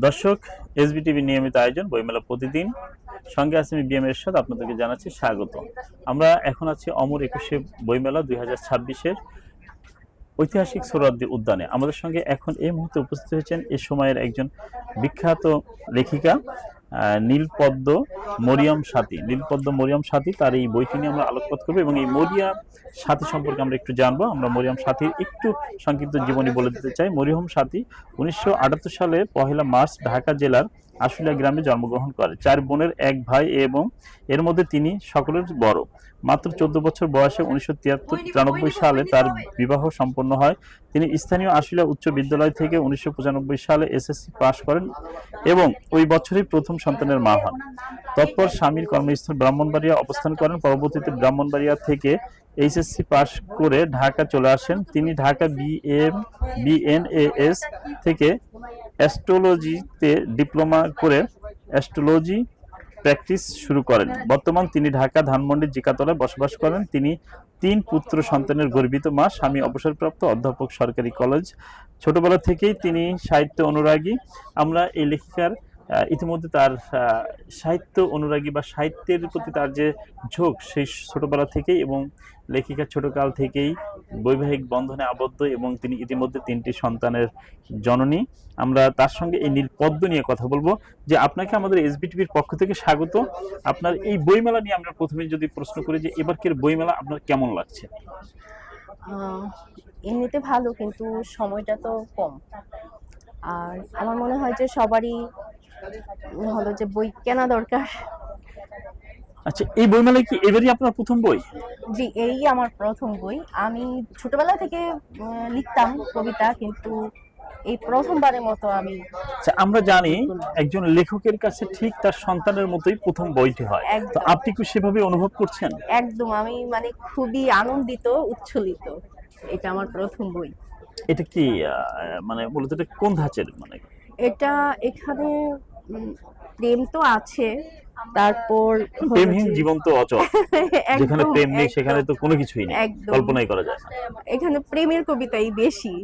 দর্শক, এসবিটিভি নিয়মিত আয়োজন বইমেলা প্রতিদিন, সঙ্গে আছে আমি বিএম এরশাদ। আপনাদেরকে জানাচ্ছি স্বাগত। আমরা এখন আছি অমর 21শে বইমেলা 2026-এর ঐতিহাসিক সোহরাওয়ার্দী উদ্যানে। আমাদের সঙ্গে এখন এই মুহূর্তে উপস্থিত হয়েছেন এ সময়ের একজন বিখ্যাত লেখিকা নীলপদ্ম মরিয়ম সাথী। নীলপদ্ম মরিয়ম সাথী, তার এই বইটি নিয়ে আমরা আলোকপাত করবো এবং এই মরিয়ম সাথী সম্পর্কে আমরা একটু জানবো। আমরা মরিয়ম সাথীর একটু সংক্ষিপ্ত জীবনী বলে দিতে চাই। মরিয়ম সাথী 1978 সালে 1 মার্চ ঢাকা জেলার আশুলিয়া গ্রামে জন্মগ্রহণ করে। 4 বোনের 1 ভাই এবং এর মধ্যে তিনি সকলের বড়। মাত্র 14 বছর বয়সে 1993 সালে তার বিবাহ সম্পন্ন হয়। তিনি স্থানীয় আশুলিয়া উচ্চ বিদ্যালয় থেকে 1995 সালে এসএসসি পাশ করেন এবং ওই বছরই প্রথম সন্তানের মা হন। তৎপর স্বামীর কর্মস্থল ব্রাহ্মণবাড়িয়া অবস্থান করেন। পরবর্তীতে ব্রাহ্মণবাড়িয়া থেকে এইচএসসি পাশ করে ঢাকা চলে আসেন। তিনি ঢাকা বিএনএএস থেকে অ্যাস্ট্রোলজিতে ডিপ্লোমা করে অ্যাস্ট্রোলজি প্র্যাকটিস শুরু করেন। বর্তমান তিনি ঢাকা ধানমন্ডি জিকাতলায় বসবাস করেন। তিনি 3 পুত্র সন্তানের গর্বিত মা। স্বামী অবসরপ্রাপ্ত অধ্যাপক, সরকারি কলেজ। ছোটবেলা থেকেই তিনি সাহিত্য অনুরাগী। আমরা এই লেখিকার ইতিমধ্যে তার সাহিত্য অনুরাগী বা সাহিত্যের প্রতি তার যে ঝোঁক, সেই ছোটবেলা থেকেই, এবং লেখিকা ছোটকাল থেকেই বৈবাহিক বন্ধনে আবদ্ধ এবং তিনি ইতিমধ্যে 3টি সন্তানের জননী। আমরা তার সঙ্গে এই নীলপদ্ম নিয়ে কথা বলবো। যে আপনাকে আমাদের এসবিটিভির পক্ষ থেকে স্বাগত। আপনার এই বইমেলা নিয়ে আমরা প্রথমে যদি প্রশ্ন করি যে এবারকের বইমেলা আপনার কেমন লাগছে? এমনিতে ভালো, কিন্তু সময়টা তো কম। আর আমার মনে হয় যে সবারই হলো যে বই কেনা দরকার। আচ্ছা, এই বইমেলায় কি এবারই আপনার প্রথম বই? জি, এই আমার প্রথম বই। আমি ছোটবেলা থেকে লিখতাম কবিতা, কিন্তু এই প্রথমবারের মতো আমি। আচ্ছা, আমরা জানি একজন লেখকের কাছে ঠিক তার সন্তানের মতোই প্রথম বইটি হয়। তো আপনি কি সেভাবে অনুভব করছেন? একদম, আমি মানে খুবই আনন্দিত, উচ্ছ্বসিত। এটা আমার প্রথম বই। এটা কি মানে মূলত এটা কোন ধাঁচের? মানে এটা এখানে প্রেম তো আছে, তারপর প্রেমহীন জীবন তো অচল। যেখানে প্রেম নেই সেখানে তো কোনো কিছুই নেই, কল্পনাই করা যায় না। এখানে প্রেমের কবিতাই বেশি।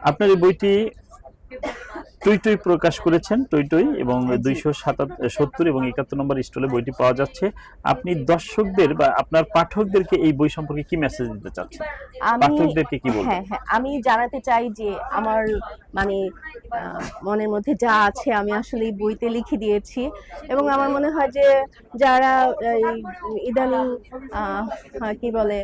আপনার এই বইটি টই টই প্রকাশ করেছেন, টই টই, এবং 270 এবং 71 নম্বর স্টলে বইটি পাওয়া যাচ্ছে। আপনি দর্শকদের বা আপনার পাঠকদেরকে এই বই সম্পর্কে কি মেসেজ দিতে চাচ্ছেন? পাঠকদেরকে কি বলবেন? হ্যাঁ, আমি জানাতে চাই যে আমার মানে মনের মধ্যে যা আছে আমি আসলে এই বইতে লিখে দিয়েছি। এবং আমার মনে হয় যে যারা ইদানিং কি বলে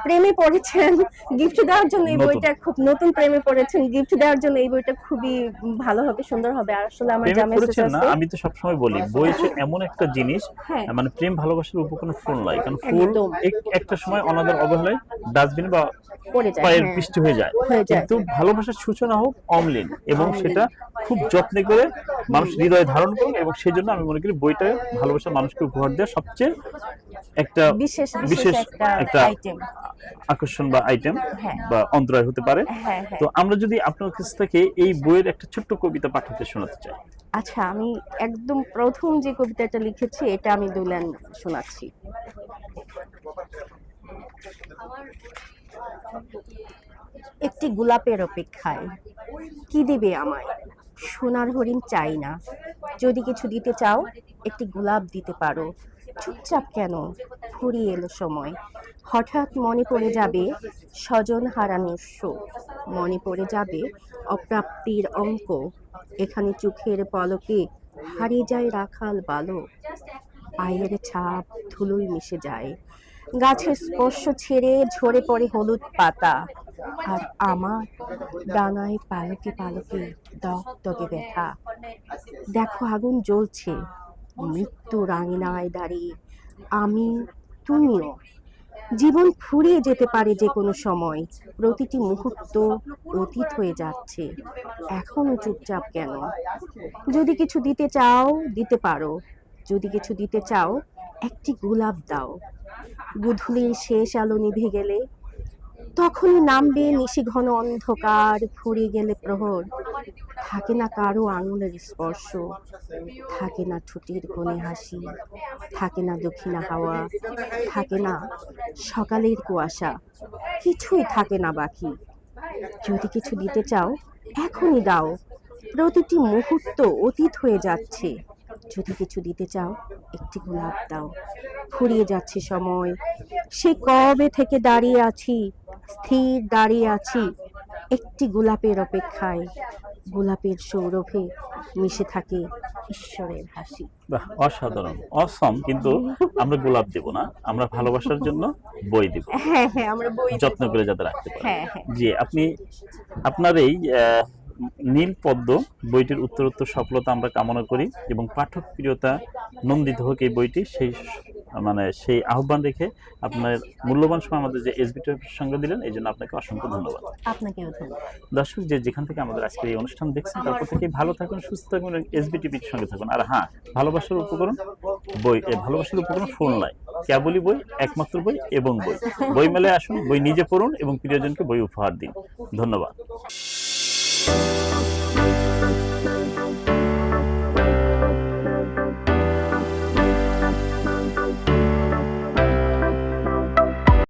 প্রেমে পড়েছেন, গিফট দেওয়ার জন্য এই বইটা খুব নতুন প্রেমে পড়েছেন, গিফট দেওয়ার জন্য এই বইটা খুবই ভালো হবে, সুন্দর হবে। আর আসলে আমার যা মেসেজ আছে, আমি তো সবসময় বলি বই এমন একটা জিনিস, মানে প্রেম ভালোবাসার উপকরণ ফুল নয়, কারণ ফুল একটা সময় অনাদর অবহেলায় ডাস্টবিন বা পায়ের বৃষ্টি হয়ে যায়। কিন্তু ভালোবাসার সূচনা হোক অম্লিন, এবং সেটা খুব যত্নে করে মানুষ হৃদয়ে ধারণ করুন। এবং সেই জন্য আমি মনে করি বইটা ভালোবাসার মানুষকে উপহার দেওয়া সবচেয়ে একটা বিশেষ একটা আকর্ষণ বা আইটেম বা অন্তরায় হতে পারে। তো আমরা যদি আপনার কাছ থেকে এই বইয়ের একটা ছোট্ট কবিতা পাঠকদের শোনাতে চাই। আচ্ছা, আমি একদম প্রথম যে কবিতাটা লিখেছি এটা আমি দুলান শোনাচ্ছি। একটি গোলাপের অপেক্ষায়, কি দিবে আমায়? সোনার হরিণ চাই না। যদি কিছু দিতে চাও, একটি গোলাপ দিতে পারো। চুপচাপ কেন? ফুরিয়ে এলো সময়। হঠাৎ মনে পড়ে যাবে স্বজন হারানোর শোক। মনে পড়ে যাবে অপ্রাপ্তির অঙ্ক। এখানে চোখের পলকে হারিয়ে যায় রাখাল বালক। পায়ের ছাপ ধুলোয় মিশে যায়। গাছের স্পর্শ ছেড়ে ঝরে পড়ে হলুদ পাতা। আর আমার ডানায় পালকে পালকে দগদগে ব্যথা। দেখো আগুন জ্বলছে, মৃত্যু রাঙিনায় দাঁড়িয়ে। আমি, তুমিও। জীবন ফুরিয়ে যেতে পারে যে কোনো সময়। প্রতিটি মুহূর্ত অতীত হয়ে যাচ্ছে। এখনো চুপচাপ কেন? যদি কিছু দিতে চাও, দিতে পারো। যদি কিছু দিতে চাও, একটি গোলাপ দাও। গোধূলির শেষ আলো নিভে গেলে তখনই নামবে নিশিঘন অন্ধকার। ফুরিয়ে গেলে প্রহর, থাকে না কারো আঙুলের স্পর্শ, থাকে না ঠোঁটের কোণে হাসি, থাকে না দক্ষিণা হাওয়া, থাকে না সকালের কুয়াশা, কিছুই থাকে না বাকি। যদি কিছু দিতে চাও এখনই দাও, প্রতিটি মুহূর্ত অতীত হয়ে যাচ্ছে। যদি কিছু দিতে চাও একটি গোলাপ দাও, ফুরিয়ে যাচ্ছে সময়। সে কবে থেকে দাঁড়িয়ে আছি, স্থির দাঁড়িয়ে আছি একটি গোলাপের অপেক্ষায়। গোলাপের সৌরভে মিশে থাকে ঈশ্বরের হাসি। বাহ, অসাধারণ, অসম। কিন্তু আমরা গোলাপ দেব না, আমরা ভালোবাসার জন্য বই দেব, হ্যাঁ হ্যাঁ, আমরা বই দেব। যত্ন করে যাতে রাখতে পারি। হ্যাঁ হ্যাঁ, জি, আপনি আপনার এই নীল পদ্ম বইটির উত্তরোত্তর সফলতা আমরা কামনা করি এবং পাঠক প্রিয়তা নন্দিত হোক এই বইটি, সেই আহ্বান রেখে আপনার মূল্যবান সময় আমাদের যে এসবিটি সঙ্গে দিলেন, এই জন্য আপনাকে অসংখ্য ধন্যবাদ। আপনাকেও ধন্যবাদ। দর্শক যেখান থেকে আমাদের আজকের এই অনুষ্ঠান দেখছেন, তারপর থেকে ভালো থাকুন, সুস্থ থাকুন এবং এসবিটিভির সঙ্গে থাকুন। আর হ্যাঁ, ভালোবাসার উপকরণ বই, ভালোবাসার উপকরণ ফোন নয়, কেবলই বই, একমাত্র বই এবং বই। বই মেলায় আসুন, বই নিজে পড়ুন এবং প্রিয়জনকে বই উপহার দিন। ধন্যবাদ।